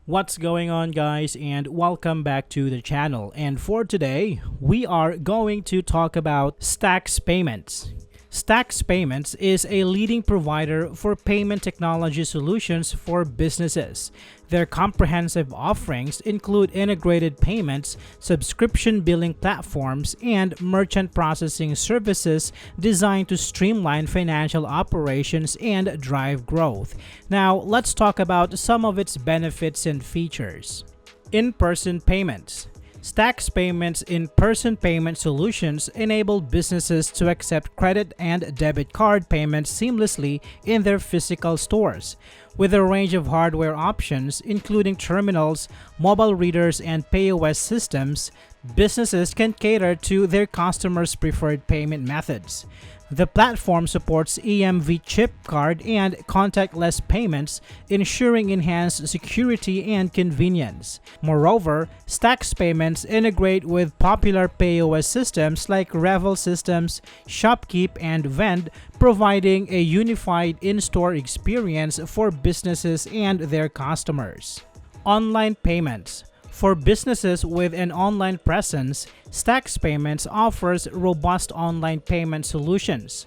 What's going on, guys, and welcome back to the channel. And for today, we are going to talk about Stax Payments. Stax Payments is a leading provider for payment technology solutions for businesses. Their comprehensive offerings include integrated payments, subscription billing platforms, and merchant processing services designed to streamline financial operations and drive growth. Now, let's talk about some of its benefits and features. In-person payments. Stax Payments in-person payment solutions enable businesses to accept credit and debit card payments seamlessly in their physical stores. With a range of hardware options, including terminals, mobile readers, and POS systems, businesses can cater to their customers' preferred payment methods. The platform supports EMV chip card and contactless payments, ensuring enhanced security and convenience. Moreover, Stax Payments integrate with popular POS systems like Revel Systems, Shopkeep, and Vend, providing a unified in-store experience for businesses and their customers. Online payments. For businesses with an online presence, Stax Payments offers robust online payment solutions.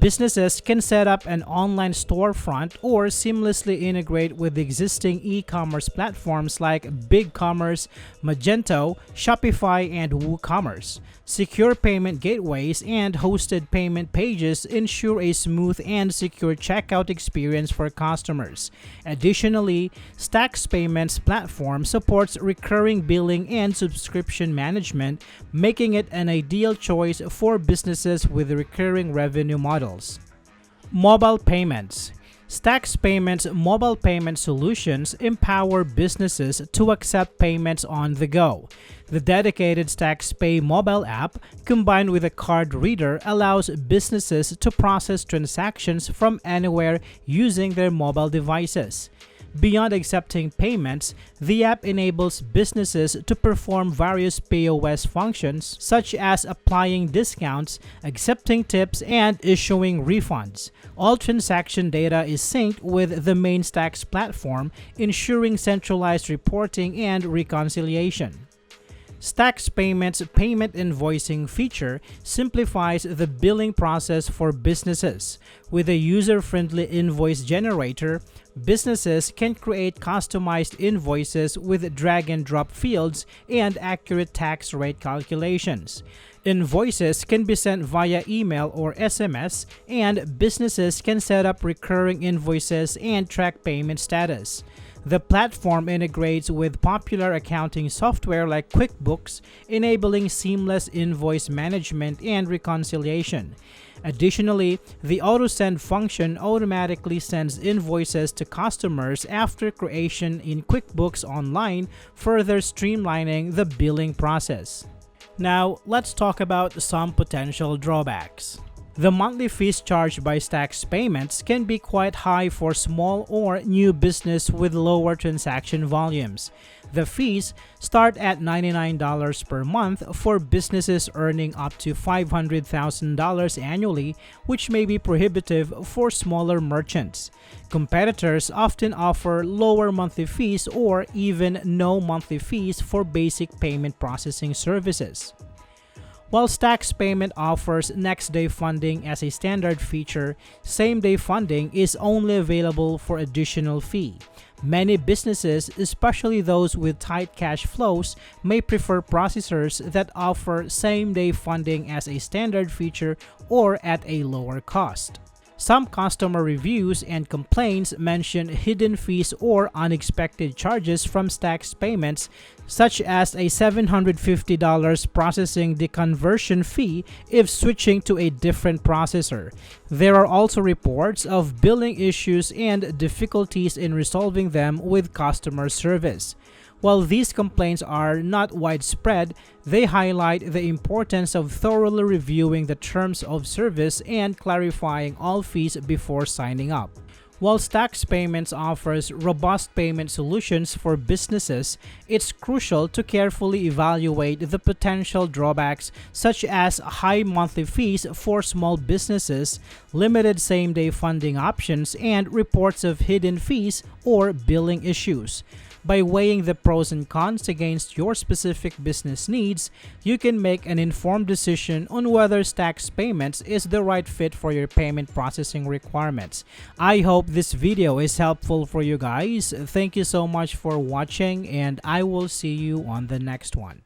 Businesses can set up an online storefront or seamlessly integrate with existing e-commerce platforms like BigCommerce, Magento, Shopify, and WooCommerce. Secure payment gateways and hosted payment pages ensure a smooth and secure checkout experience for customers. Additionally, Stax Payments platform supports recurring billing and subscription management, making it an ideal choice for businesses with recurring revenue models. Mobile payments. Stax Payments mobile payment solutions empower businesses to accept payments on the go. The dedicated Stax Pay mobile app, combined with a card reader, allows businesses to process transactions from anywhere using their mobile devices. Beyond accepting payments, the app enables businesses to perform various POS functions such as applying discounts, accepting tips, and issuing refunds. All transaction data is synced with the main Stax platform, ensuring centralized reporting and reconciliation. Stax Payments' payment invoicing feature simplifies the billing process for businesses. With a user-friendly invoice generator, businesses can create customized invoices with drag-and-drop fields and accurate tax rate calculations. Invoices can be sent via email or SMS, and businesses can set up recurring invoices and track payment status. The platform integrates with popular accounting software like QuickBooks, enabling seamless invoice management and reconciliation. Additionally, the auto-send function automatically sends invoices to customers after creation in QuickBooks Online, further streamlining the billing process. Now, let's talk about some potential drawbacks. The monthly fees charged by Stax Payments can be quite high for small or new business with lower transaction volumes. The fees start at $99 per month for businesses earning up to $500,000 annually, which may be prohibitive for smaller merchants. Competitors often offer lower monthly fees or even no monthly fees for basic payment processing services. While Stax Payment offers next-day funding as a standard feature, same-day funding is only available for additional fee. Many businesses, especially those with tight cash flows, may prefer processors that offer same-day funding as a standard feature or at a lower cost. Some customer reviews and complaints mention hidden fees or unexpected charges from Stax Payments, such as a $750 processing deconversion fee if switching to a different processor. There are also reports of billing issues and difficulties in resolving them with customer service. While these complaints are not widespread, they highlight the importance of thoroughly reviewing the terms of service and clarifying all fees before signing up. While Stax Payments offers robust payment solutions for businesses, it's crucial to carefully evaluate the potential drawbacks such as high monthly fees for small businesses, limited same-day funding options, and reports of hidden fees or billing issues. By weighing the pros and cons against your specific business needs, you can make an informed decision on whether Stax Payments is the right fit for your payment processing requirements. I hope this video is helpful for you guys. Thank you so much for watching, and I will see you on the next one.